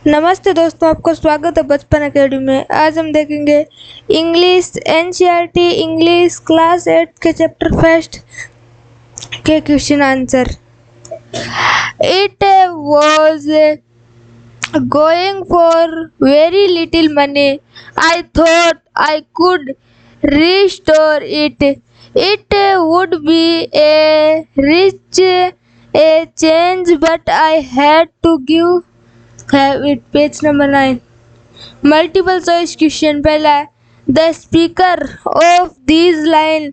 नमस्ते दोस्तों, आपका स्वागत है बचपन अकेडमी में। आज हम देखेंगे इंग्लिश एनसीईआरटी इंग्लिश क्लास 8 के चैप्टर फर्स्ट के question answer. It was going for very little money. I thought I could restore it. It would be a rich a change but I had to give have it. Page number 9. Multiple choice question. पहला, the speaker of these line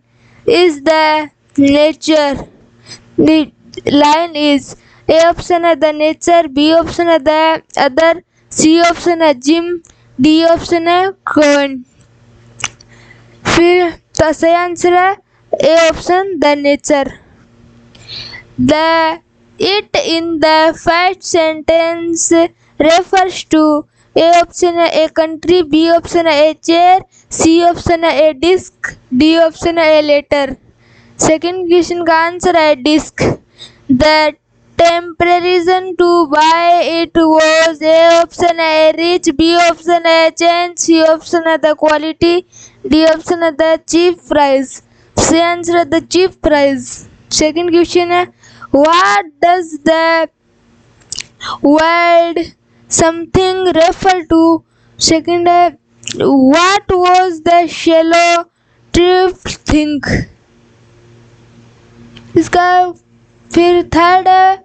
is the nature. The line is A option है the nature, B option है the other, C option है Jim, D option है coin. फिर तो सही answer है A option the nature. The it in the first sentence refers to A option है a country, B option है a chair, C option है a disc, D option है a letter. Second question का answer है disc. The comparison to buy it was A option है a rich, B option है a change, C option है the quality, D option है the cheap price. सही answer है the cheap price. Second question है what does the word something refer to? Second है what was the shallow trip think? इसका फिर third है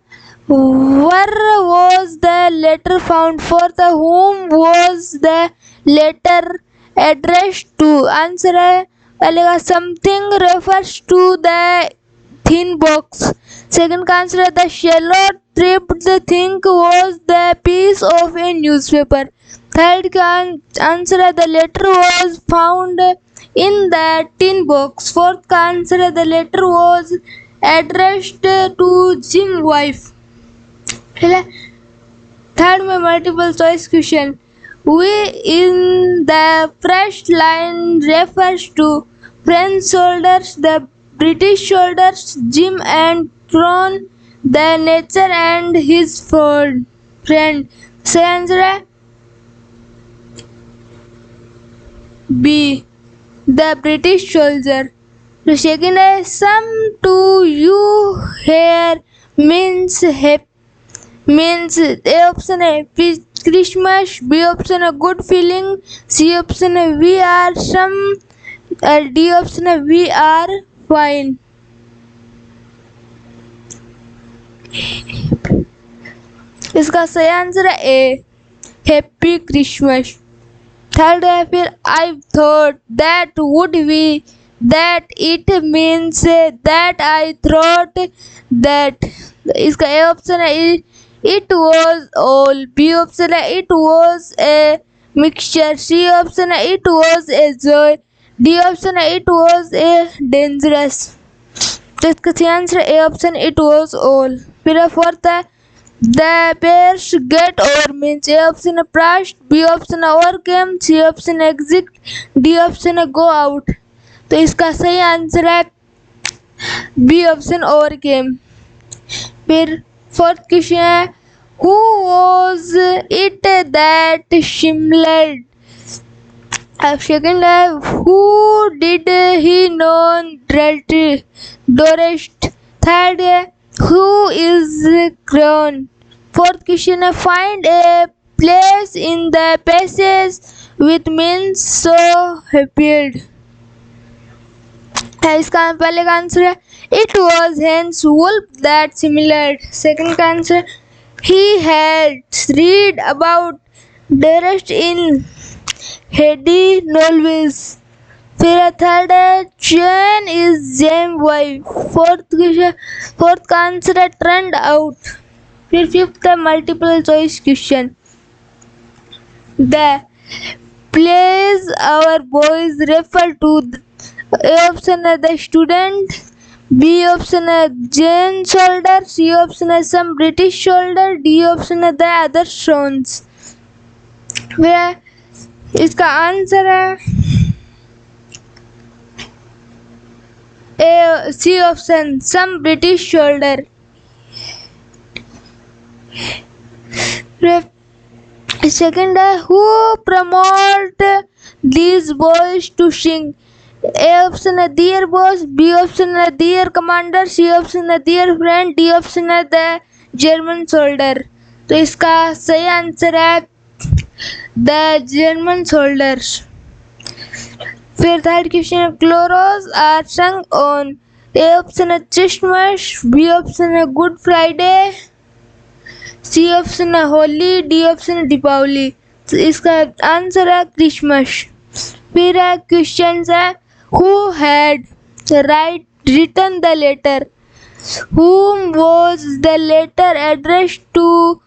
where was the letter found? Fourth है whom was the letter addressed to? Answer है पहले का something refers to the thin box. Second का answer है the shallow tripped think was the piece of a newspaper. Third का answer है the letter was found in the tin box. Fourth का answer है the letter was addressed to Jim's wife. Third में multiple choice question. We in the first line refers to French soldiers, the British soldiers, Jim and John, the nature and his friend. सही answer है B, the British soldier. तो second है some to you here means means A option है Christmas, B option है good feeling, C option है we are some, D option है we are fine. इसका सही आंसर है ए हैप्पी क्रिसमस. थर्ड है फिर I thought that would be that it means that I thought that. इसका A option है it was all, B option है it was a mixture, C option है it was a joy, D option है it was a dangerous. तो इसका सही answer है A option it was all. फिर फोर्थ है the bears get over means A option है passed, B option है overcame, C option है exit, D option है go out. तो इसका सही आंसर है B option overcame. फिर फोर्थ क्वेश्चन है who was it that simulated? Second है who did he know Dorest. Third है who is crown. Fourth question है find a place in the passage with means so appeared. इसका पहले का answer है it was hence wolf that simulated. Second का answer he had read about Dorest in Hedy novels. फिर third है Jane is James wife. Fourth का answer है turned out. फिर फिफ्थ है multiple choice question. The plays our boys refer to A option है the student, B option है Jane soldier, C option है some British soldier, D option है the other sons. इसका answer है A, C option some British soldier. Second, who promote these boys to sing? A option है dear boss, B option है dear commander, C option है dear friend, D option है the German soldier. तो इसका सही answer है the German soldiers. फिर third question, carols are sung on. A option है Christmas, B option है गुड फ्राइडे, सी ऑप्शन है होली, डी ऑप्शन है दीपावली. तो इसका आंसर है क्रिसमस. फिर है क्वेश्चन है who had written the letter, whom was the letter addressed to,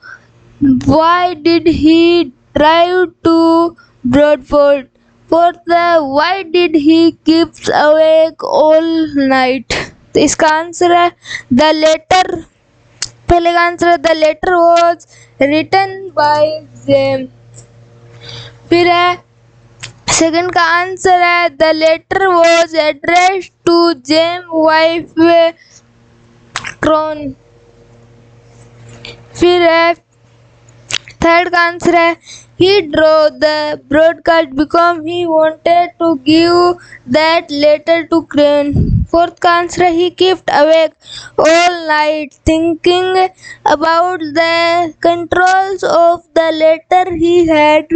why did he drive to Bradford, for the why did he keep awake all night. तो इसका answer है द लेटर. पहले का answer है the letter was written by Jem. फिर है second का answer है the letter was addressed to Jem wife Cron. फिर है थर्ड का आंसर है he drew the broadcast because he wanted to give that letter to Crane. Fourth का answer है he kept awake all night thinking about the controls of the letter he had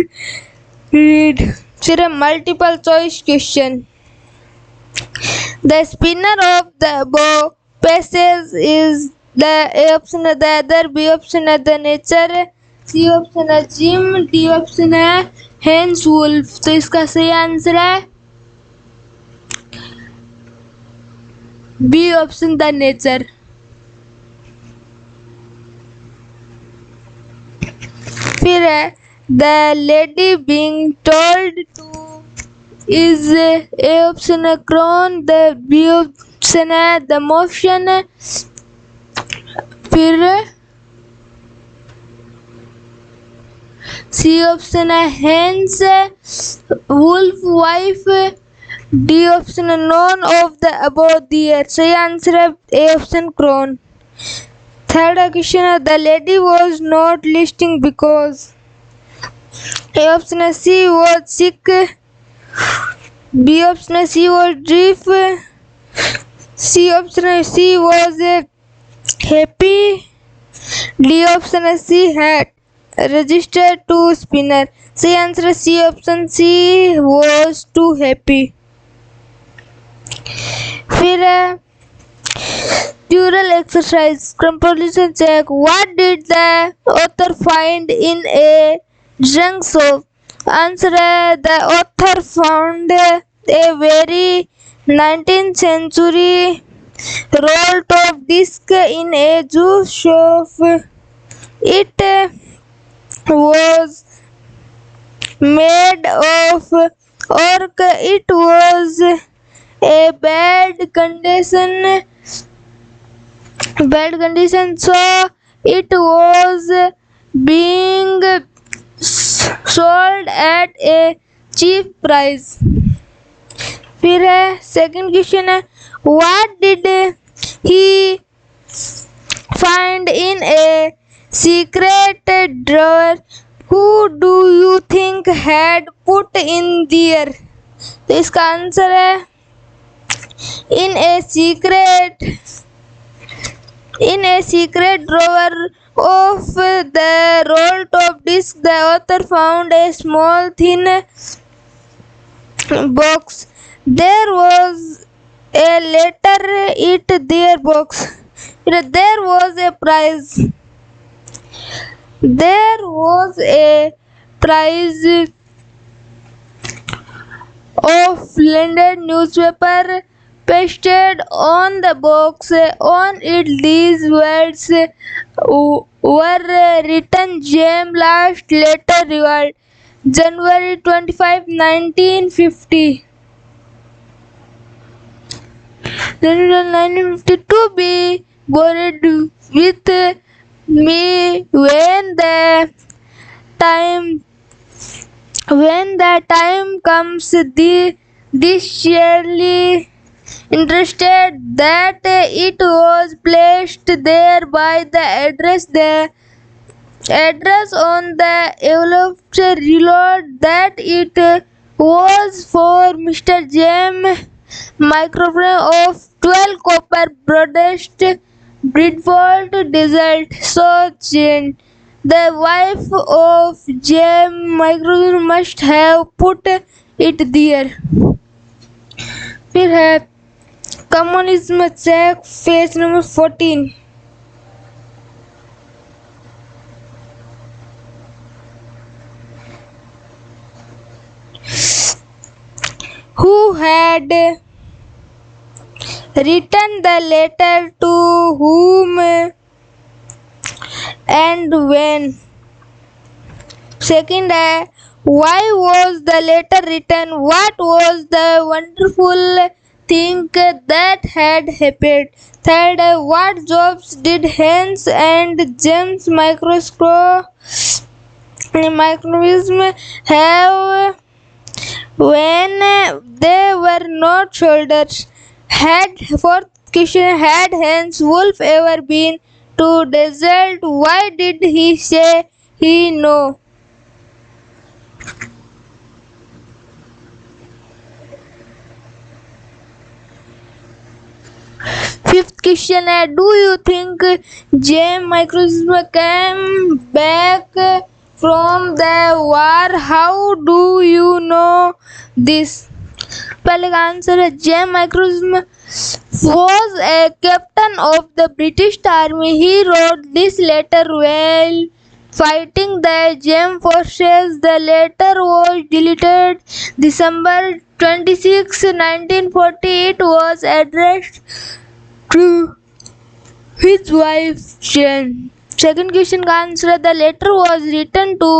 read. फिर है multiple choice question. The spinner of the bow passage is the A option है the other, B option है the nature, C option है gym, D option है hence wolf. तो इसका सही answer है बी ऑप्शन द नेचर. फिर है the lady being told to is A option है क्रॉन, द बी ऑप्शन है द मोशन. फिर सी ऑप्शन है hence wolf wife, D option है none of the above there. सही answer है A option crone. Third question है the lady was not listening because. A option है she was sick, B option है she was deaf, C option है she was happy, D option है she had registered to spinner. सही answer है C option C was too happy. फिर है dural exercise composition check. What did the author find in a junk shop? Answer है the author found a very 19th century roll top disc in a juice shop. It was made of oak. It was a bad condition, so it was being sold at a cheap price. फिर है second question है what did he find in a secret drawer? Who do you think had put in there? तो इसका answer है in a secret drawer of the roll top disc the author found a small thin box. There was a letter in their box. There was a prize. There was a prize of London newspaper pasted on the box. On it these words were written: Jam last letter reward January 25, 1950. 1950 to be buried with me when the time comes. This surely interested that it was placed there by the address the address on the envelope reload that it was for Mr. James microphone of 12 copper broadcast Bridgewater Desert. So Jane, the wife of James microphone must have put it there. फिर है communism check page number 14. Who had written the letter to whom and when? Second है why was the letter written? What was the wonderful thing that had happened? Third है what jobs did Hans and James microbism have when they were not soldiers? Fourth question, had Hans Wolf ever been to desert? Why did he say he no? Fifth question है do you think James microbism came back from the war? How do you know this? पहले का answer है James माइक्रोबिज्म was a captain of the British Army. He wrote this letter while fighting the German forces. The letter was deleted December 26, 1940. It was addressed to his wife Jane. Second question का answer है the letter was written to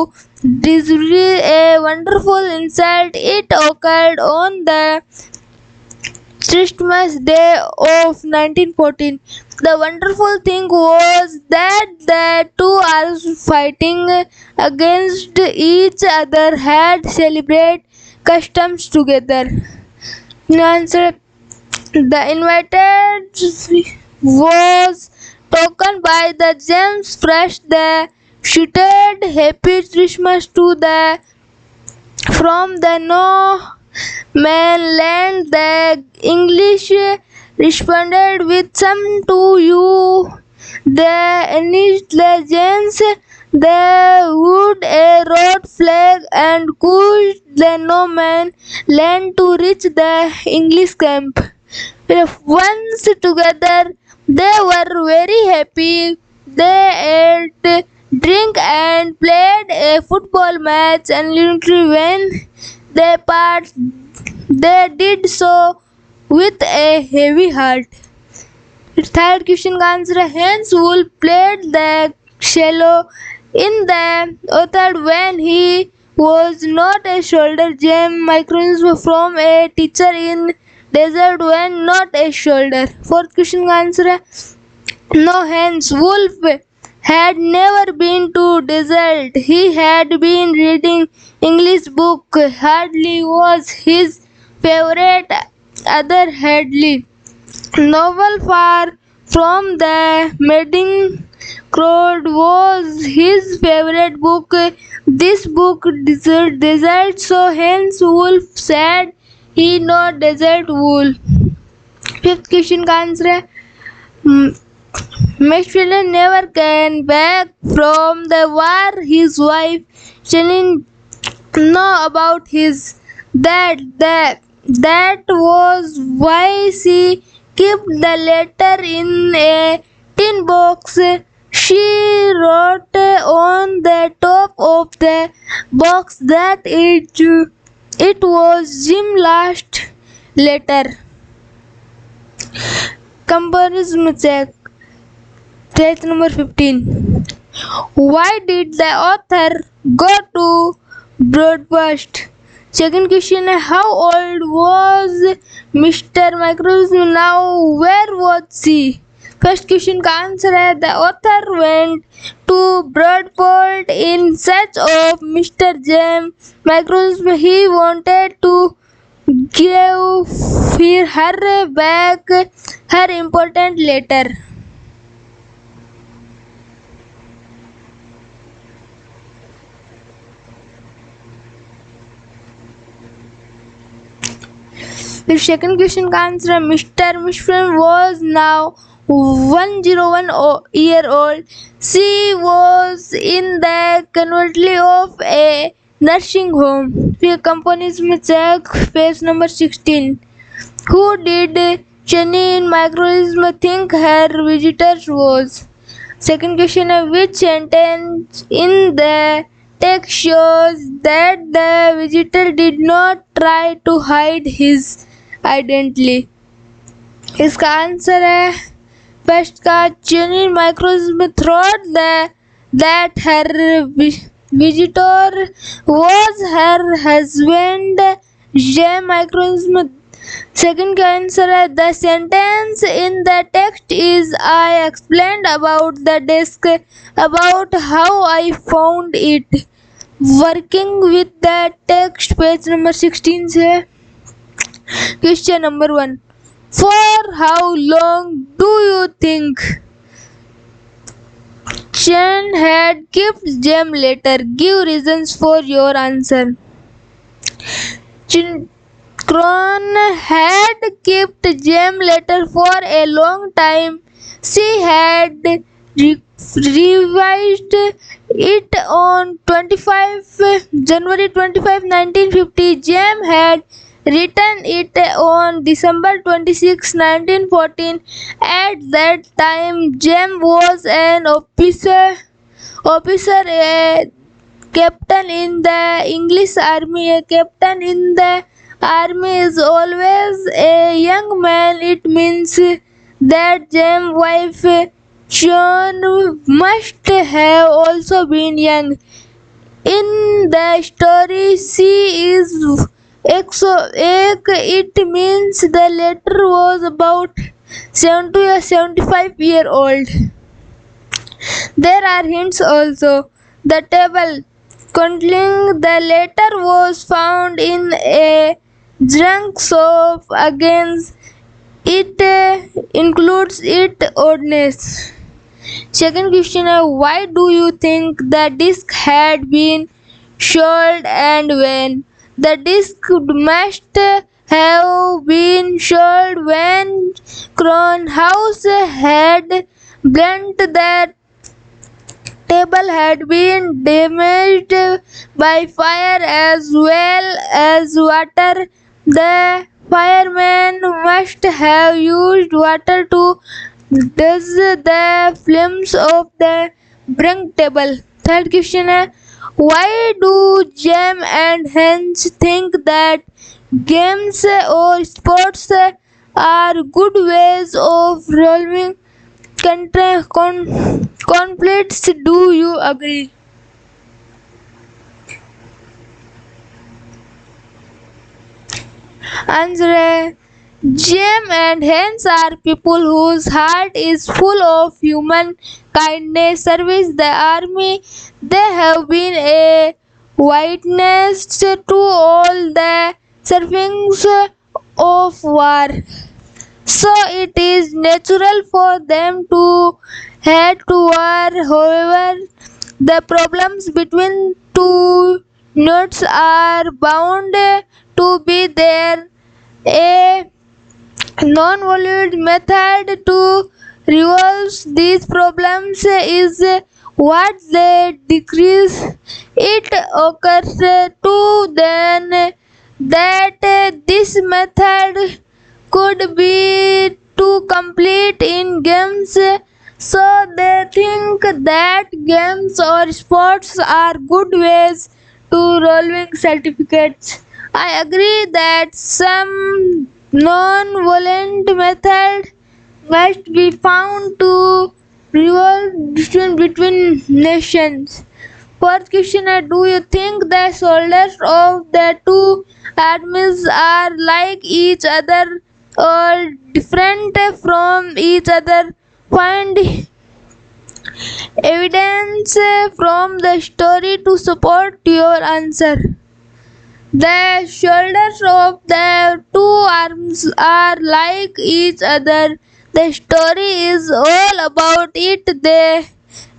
Disraeli, a wonderful insult. It occurred on the Christmas Day of 1914. The wonderful thing was that the two armies fighting against each other had celebrated customs together. Answer: the invited was taken by the James Fresh. The shouted Happy Christmas to the from the no man land. The English responded with some to you. The English legends the wood a road flag and pushed the no man land to reach the English camp. Once together they were very happy. They ate, drink and played a football match, and literally when they part they did so with a heavy heart. Third question का answer है Hans Wolf played the cello in the orchard when he was not a soldier. James microphone from a teacher in desert when not a soldier. Fourth question का answer है no, Hans Wolf had never been to desert. He had been reading English book. Hardly was his favorite. Other Hadley novel far from the mating crowd was his favorite book. This book desert so Hans Wolf said he not desert wool. Fifth question का answer है Maxwell never came back from the war. His wife didn't know about his that was why she kept the letter in a tin box. She wrote on the top of the box that it was Jim's last letter. Comparison check. Page number 15. Why did the author go to broadcast? Second question, how old was Mr. Microphone now? Where was he? First question का answer है the author went to Bradford in search of Mr. James Microphone. He wanted to give her back her important letter. The second question का answer है Mr. Mishran was now 101 year old. She was in the convently of a nursing home. फिर companies में check page number 16. Who did Jenny in microism think her visitors was? Second question है which sentence in the text shows that the visitor did not try to hide his identity? इसका answer है first का Jenny microism thought that her visitor was her husband. J microism second का answer है the sentence in the text is I explained about the desk about how I found it working with the text page number 16 से. Question number 1 for how long do you think Chen had kept Jem letter? Give reasons for your answer. Kron had kept Jem letter for a long time. She had revised it on January 25, 1950. Jem had written it on December 26, 1914. At that time, Jem was an officer, a captain in the English army. A captain in the army is always a young man. It means that Jem's wife Chun must have also been young. In the story, she is it means the letter was about 7 to 75-year-old. There are hints also. The table containing the letter was found in a junk shop. Against it includes its oddness. Second question is why do you think the disc had been sold and when? The disc must have been sold when Crown House had burnt. The table had been damaged by fire as well as water. The firemen must have used water to douse the flames of the burnt table. Third question is why do Jem and Hans think that games or sports are good ways of resolving conflicts? Do you agree? Answer है Jem and Hans are people whose heart is full of human kindness, service the army. They have been a witness to all the sufferings of war. So it is natural for them to head to war. However, the problems between two notes are bound to be there. A non-violent method to resolve these problems is what they decrease. It occurs to them that this method could be too complete in games, so they think that games or sports are good ways to rolling certificates. I agree that some non-violent method must be found to resolve dispute between nations. Fourth question is do you think the soldiers of the two armies are like each other or different from each other? Find evidence from the story to support your answer. The shoulders of the two arms are like each other. The story is all about it. They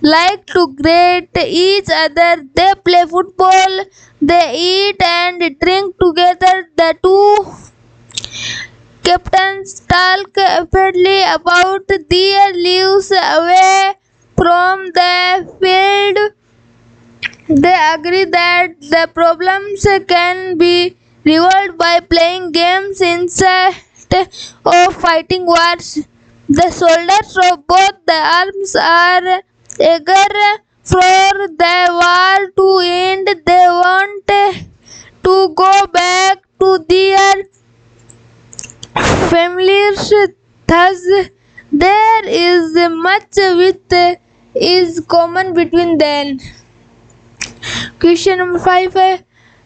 like to greet each other. They play football. They eat and drink together. The two Captains talk openly about their lives away from the field. They agree that the problems can be resolved by playing games instead of fighting wars. The soldiers of both the arms are eager for the war to end. They want to go back to their families. Thus, there is much which is common between them. Question number 5.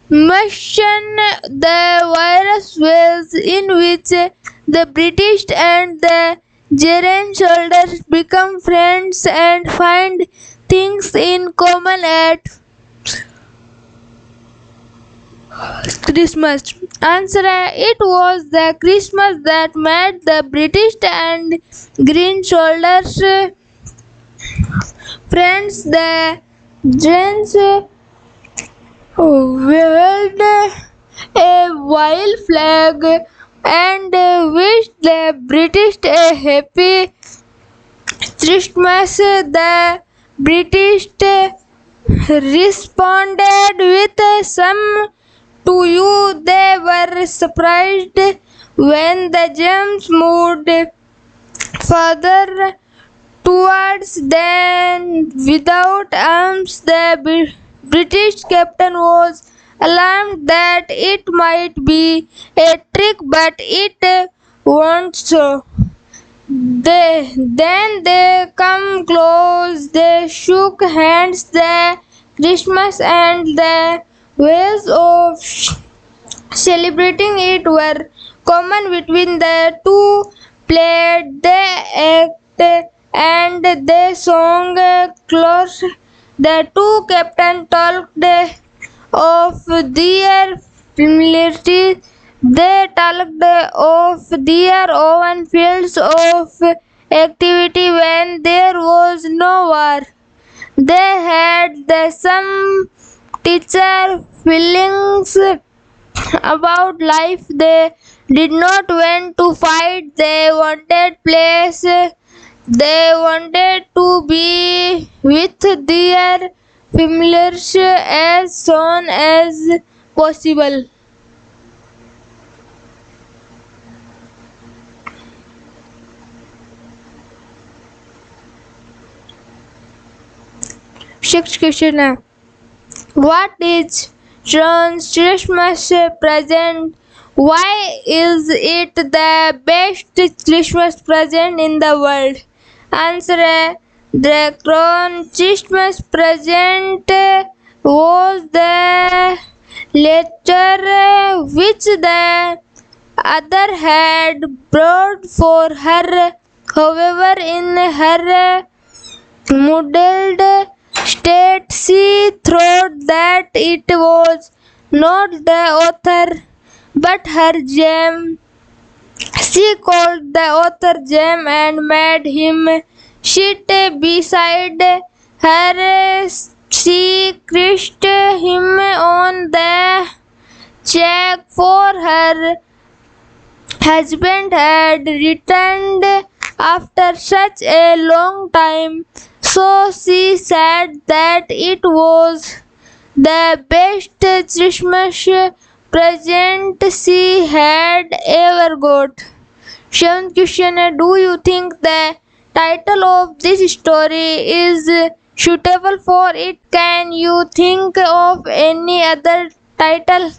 Mention the various ways in which the British and the German soldiers become friends and find things in common at Christmas. Answer: it was the Christmas that made the British and Green soldiers friends. The Germans waved a wild flag and wished the British a happy Christmas. The British responded with some to you. They were surprised when the Germans moved further towards them without arms. The British captain was alarmed that it might be a trick, but it wasn't so. Then they come close, they shook hands. The Christmas and the ways of celebrating it were common between the two. Played the act and they sang close. The two captains talked of their familiarity. They talked of their own fields of activity when there was no war. They had the some teacher feelings about life. They did not want to fight. They wanted place. They wanted to be with their familiars as soon as possible. Sixth question. What is John's Christmas present? Why is it the best Christmas present in the world? Answer: the crown Christmas present was the letter which the other had brought for her. However, in her muddled state, she thought that it was not the author but her gem. She called the author Jam and made him sit beside her. She kissed him on the cheek, for her husband had returned after such a long time. So she said that it was the best Christmas present she had ever got. Seventh question. Do you think the title of this story is suitable for it? Can you think of any other title?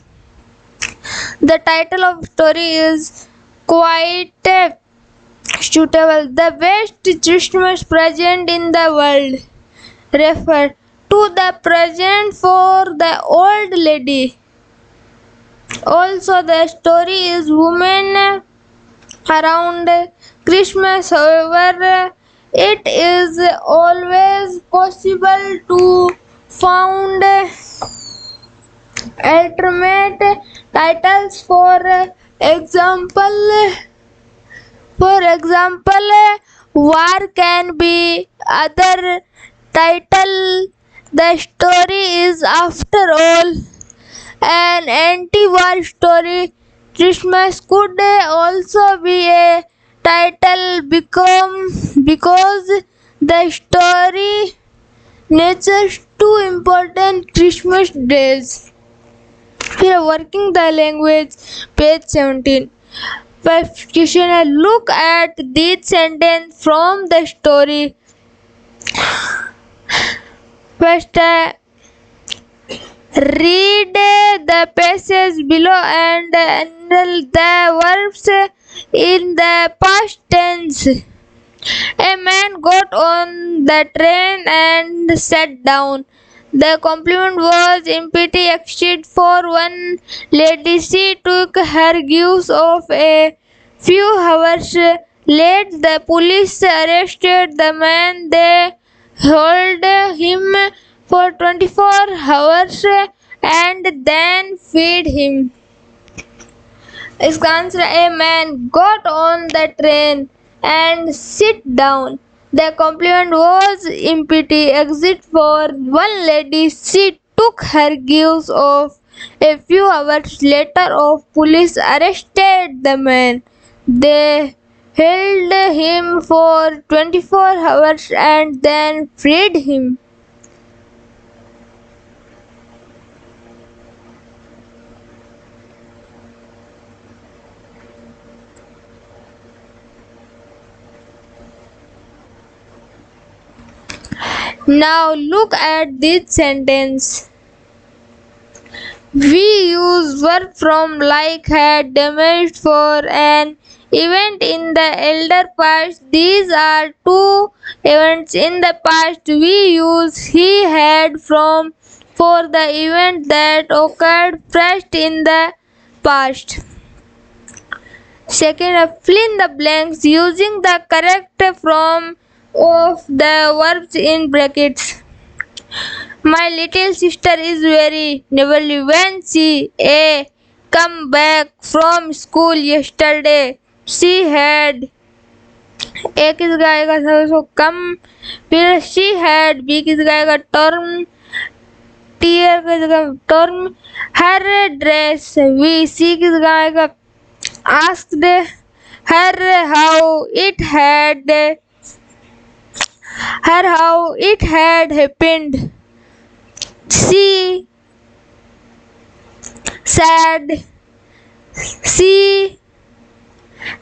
The title of story is quite suitable. The best Christmas present in the world. Refer to the present for the old lady. Also, the story is women around Christmas. However, it is always possible to find alternate titles. For example, war can be other title. The story is, after all, an anti-war story. Christmas could also be a title because the story natures two important Christmas days. We are working the language, page 17. First question, look at this sentence from the story. First, read the passage below and handle the verbs in the past tense. A man got on the train and sat down. The compliment was empty except for one lady. She took her gives of a few hours late. The police arrested the man. They held him for 24 hours and then freed him. इसका answer A man got on the train and sit down. The compliment was empty except for one lady. She took her gives off. A few hours later, of police arrested the man. They held him for 24 hours and then freed him. Now look at this sentence. We use verb from like, had, damaged for an event in the elder past. These are two events in the past. We use he had from for the event that occurred first in the past. Second, fill in the blanks using the correct form of the verbs in brackets. My little sister is very nervous when she come back from school yesterday. She had A किस गाएगा सो कम, फिर she had B किस गाएगा term, टीयर किस गाएगा term, her dress V C किस गाएगा asked her how it had happened. She said she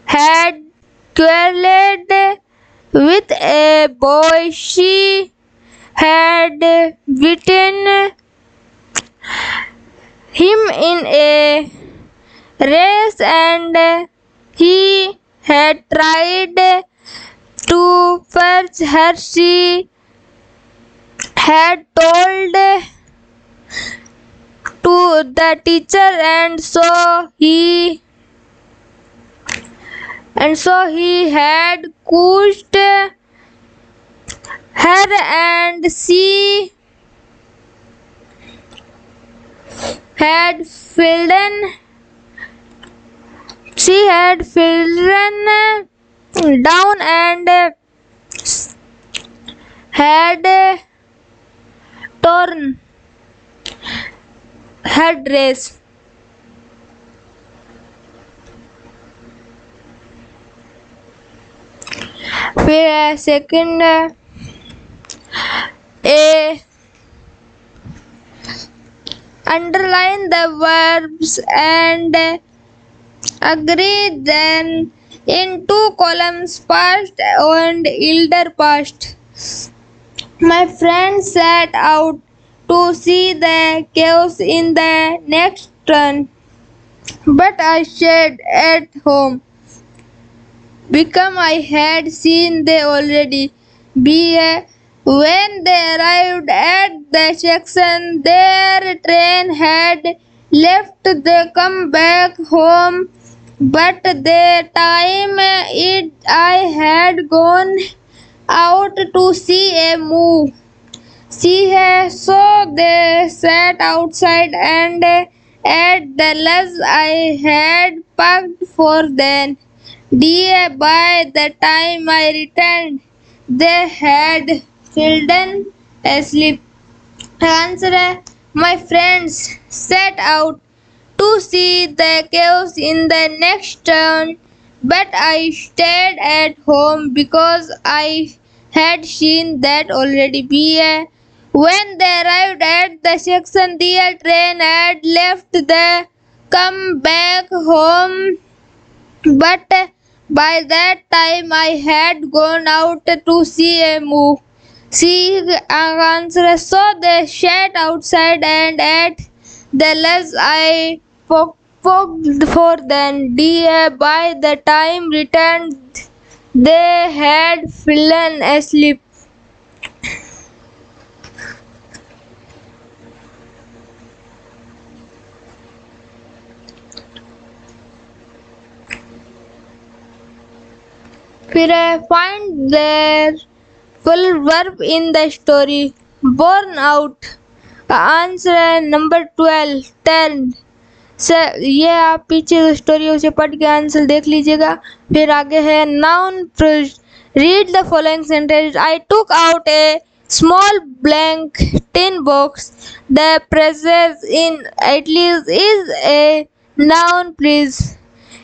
had quarreled with a boy. She had beaten him in a race and he had tried to fetch her. She had told to the teacher and so he had coached her and she had fallen down and had torn her dress. फिर second A underline the verbs and agree then in two columns, past and elder past. My friend set out to see the chaos in the next turn, but I stayed at home because I had seen they already be when they arrived at the section their train had left. They come back home, but the time I had gone out to see a move. So they sat outside and ate the lunch I had packed for them. By the time I returned, they had fallen asleep. Answer: my friends set out to see the chaos in the next turn, but I stayed at home because I had seen that already be a. When they arrived at the section, the train had left the come back home, but by that time I had gone out to see a move. She answered, so they sat outside and ate the less I poked for them. Dear, by the time returned, they had fallen asleep. फिर find their full verb in the story. Born out. Answer number 12. Turned. ये आप पीछे story उसे पढ़ के answer देख लीजिएगा. फिर आगे है noun. Read the following sentence. I took out a small blank tin box. The presence in at least is a noun, please.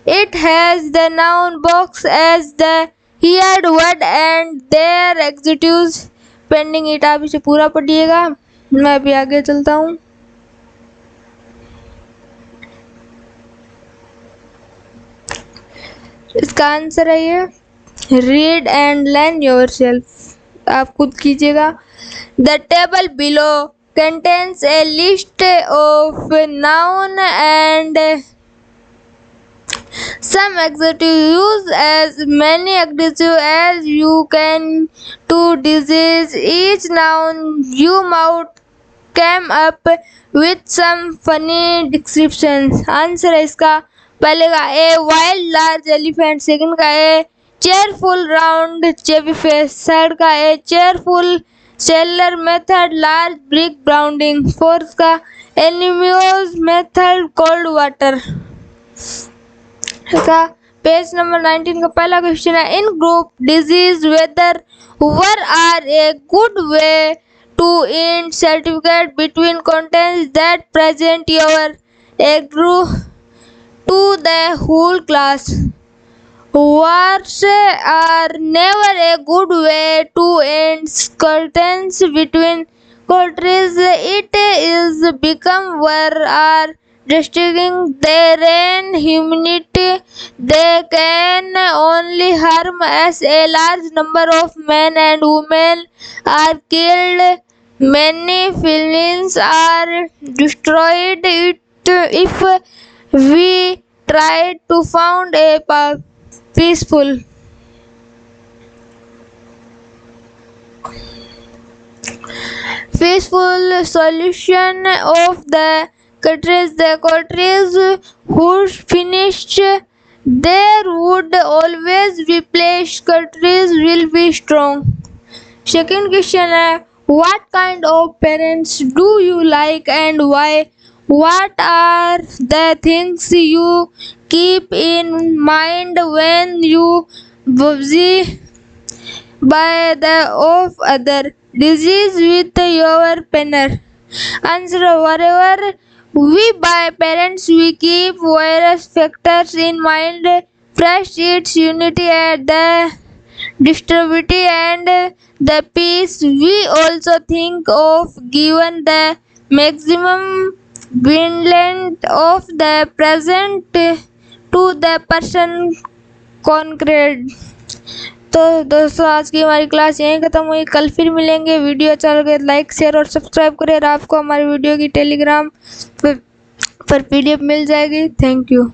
It has the noun box as the heard word and their adjectives pending it. आप इसे पूरा पढ़िएगा. मैं अभी आगे चलता हूँ. इसका आंसर है ये. Read and learn yourself. आप खुद कीजिएगा. The table below contains a list of noun and some adjectives. Use as many adjectives as you can to disease each noun. You might come up with some funny descriptions. Answer है इसका पहले का a wild large elephant, second का a cheerful round chubby face, third का a cheerful sailor method large brick browning, fourth का anemones method cold water. का page number 19 का पहला क्वेश्चन है. In group discuss whether were are a good way to in certificate between contents that present your agree to the whole class. Wars are never a good way to end curtains between countries. It is become war are destroying their own humanity. They can only harm as a large number of men and women are killed. Many feelings are destroyed. If we tried to found a peaceful solution of the countries who finished there would always be place. Countries will be strong. Second question है, what kind of parents do you like and why? What are the things you keep in mind when you busy by the of other disease with your partner? Answer, wherever we buy parents we keep various factors in mind. First, its unity and the distributivity and the peace. We also think of given the maximum length of the present to the person concrete. तो दोस्तों आज की हमारी class यहीं ख़त्म हुई. कल फिर मिलेंगे. वीडियो अच्छा लगे लाइक शेयर और सब्सक्राइब करें. और आपको हमारी वीडियो की टेलीग्राम पर PDF मिल जाएगी. Thank you.